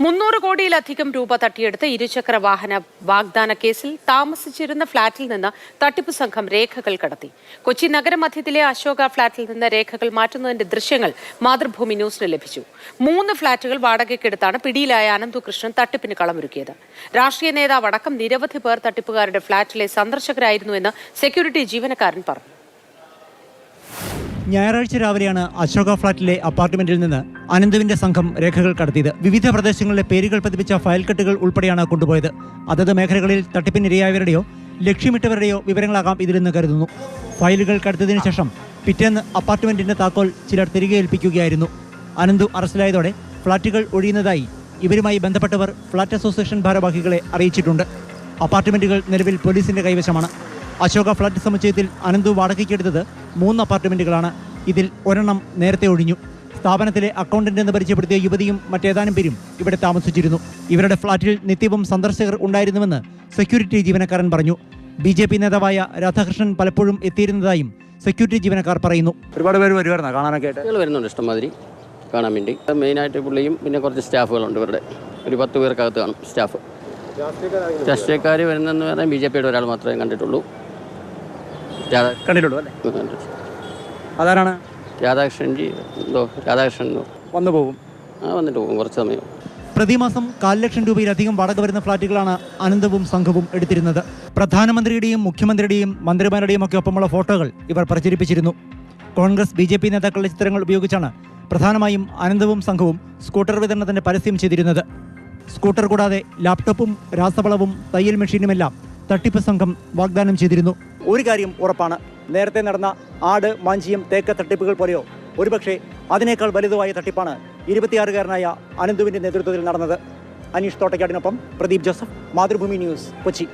300 കോടിയിലധികം രൂപ തട്ടിയെടുത്ത് ഇരുചക്ര വാഹന വാഗ്ദാന കേസിൽ താമസിച്ചിരുന്ന ഫ്ളാറ്റിൽ നിന്ന് തട്ടിപ്പ് സംഘം രേഖകൾ കടത്തി. കൊച്ചി നഗരമധ്യത്തിലെ അശോക ഫ്ളാറ്റിൽ നിന്ന് രേഖകൾ മാറ്റുന്നതിന്റെ ദൃശ്യങ്ങൾ മാതൃഭൂമി ന്യൂസിന് ലഭിച്ചു. 3 ഫ്ളാറ്റുകൾ വാടകയ്ക്കെടുത്താണ് പിടിയിലായ അനന്തുകൃഷ്ണൻ തട്ടിപ്പിന് കളമൊരുക്കിയത്. രാഷ്ട്രീയ നേതാവ് അടക്കം നിരവധി പേർ തട്ടിപ്പുകാരുടെ ഫ്ളാറ്റിലെ സന്ദർശകരായിരുന്നുവെന്ന് സെക്യൂരിറ്റി ജീവനക്കാരൻ പറഞ്ഞു. ഞായറാഴ്ച രാവിലെയാണ് അശോക ഫ്ളാറ്റിലെ അപ്പാർട്ട്മെന്റിൽ നിന്ന് അനന്തുവിന്റെ സംഘം രേഖകൾ കടത്തിയത്. വിവിധ പ്രദേശങ്ങളിലെ പേരുകൾ പതിപ്പിച്ച ഫയൽ കെട്ടുകൾ ഉൾപ്പെടെയാണ് കൊണ്ടുപോയത്. അതത് മേഖലകളിൽ തട്ടിപ്പിനിരയായവരുടെയോ ലക്ഷ്യമിട്ടവരുടെയോ വിവരങ്ങളാകാം ഇതിലെന്ന് കരുതുന്നു. ഫയലുകൾ കടത്തിയതിനു ശേഷം പിറ്റേന്ന് അപ്പാർട്ട്മെന്റിന്റെ താക്കോൽ ചിലർ തിരികെ ഏൽപ്പിക്കുകയായിരുന്നു. അനന്തു അറസ്റ്റിലായതോടെ ഫ്ളാറ്റുകൾ ഒഴിയുന്നതായി ഇവരുമായി ബന്ധപ്പെട്ടവർ ഫ്ളാറ്റ് അസോസിയേഷൻ ഭാരവാഹികളെ അറിയിച്ചിട്ടുണ്ട്. അപ്പാർട്ട്മെന്റുകൾ നിലവിൽ പോലീസിന്റെ കൈവശമാണ്. അശോക ഫ്ളാറ്റ് സമുച്ചയത്തിൽ അനന്തു വാടകയ്ക്കെടുത്തത് 3 അപ്പാർട്ട്മെന്റുകളാണ്. ഇതിൽ ഒരെണ്ണം നേരത്തെ ഒഴിഞ്ഞു. സ്ഥാപനത്തിലെ അക്കൗണ്ടന്റ് എന്ന് പരിചയപ്പെടുത്തിയ യുവതിയും മറ്റേതാനും പേരും ഇവിടെ താമസിച്ചിരുന്നു. ഇവരുടെ ഫ്ളാറ്റിൽ നിത്യവും സന്ദർശകർ ഉണ്ടായിരുന്നുവെന്ന് സെക്യൂരിറ്റി ജീവനക്കാരൻ പറഞ്ഞു. BJP നേതാവായ രാധാകൃഷ്ണൻ പലപ്പോഴും എത്തിയിരുന്നതായും സെക്യൂരിറ്റി ജീവനക്കാർ പറയുന്നു. ഒരുപാട് പേര് വരുവായിരുന്നു കാണാനൊക്കെ വരുന്നുണ്ട്, ഇഷ്ടംമാതിരി കാണാൻ വേണ്ടി. മെയിനായിട്ട് പുള്ളിയും പിന്നെ കുറച്ച് സ്റ്റാഫുകളുണ്ട് ഇവരുടെ. ഒരു 10 പേർക്കകത്ത് കാണും സ്റ്റാഫ്. രാഷ്ട്രീയക്കാർ വരുന്നതെന്ന് പറഞ്ഞാൽ BJPയുടെ ഒരാൾ മാത്രമേ കണ്ടിട്ടുള്ളൂ. കണ്ടിട്ടുള്ളൂ അല്ലേ? അതാരാണ്? രാധാകൃഷ്ണൻജി രാധാകൃഷ്ണൻ വന്നു പോകും. വന്നിട്ട് പോകും കുറച്ച് സമയം. പ്രതിമാസം 1,00,000 ലക്ഷം രൂപയിലധികം വാടക വരുന്ന ഫ്ളാറ്റുകളാണ് അനന്തവും സംഘവും എടുത്തിരുന്നത്. പ്രധാനമന്ത്രിയുടെയും മുഖ്യമന്ത്രിയുടെയും മന്ത്രിമാരുടെയും ഒക്കെ ഒപ്പമുള്ള ഫോട്ടോകൾ ഇവർ പ്രചരിപ്പിച്ചിരുന്നു. കോൺഗ്രസ് BJP നേതാക്കളുടെ ചിത്രങ്ങൾ ഉപയോഗിച്ചാണ് പ്രധാനമായും അനന്തവും സംഘവും സ്കൂട്ടർ വിതരണത്തിന്റെ പരസ്യം ചെയ്തിരുന്നത്. സ്കൂട്ടർ കൂടാതെ ലാപ്ടോപ്പും രാസവളവും തയ്യൽ മെഷീനുമെല്ലാം തട്ടിപ്പ് സംഘം വാഗ്ദാനം ചെയ്തിരുന്നു. ഒരു കാര്യം ഉറപ്പാണ്, നേരത്തെ നടന്ന ആട്, മാഞ്ചിയം, തേക്ക തട്ടിപ്പുകൾ പോലെയോ ഒരുപക്ഷെ അതിനേക്കാൾ വലുതുമായ തട്ടിപ്പാണ് 26-കാരനായ അനന്തുവിന്റെ നേതൃത്വത്തിൽ നടന്നത്. അനീഷ് തോട്ടയ്ക്കാടിനൊപ്പം പ്രദീപ് ജോസഫ്, മാതൃഭൂമി ന്യൂസ്, കൊച്ചി.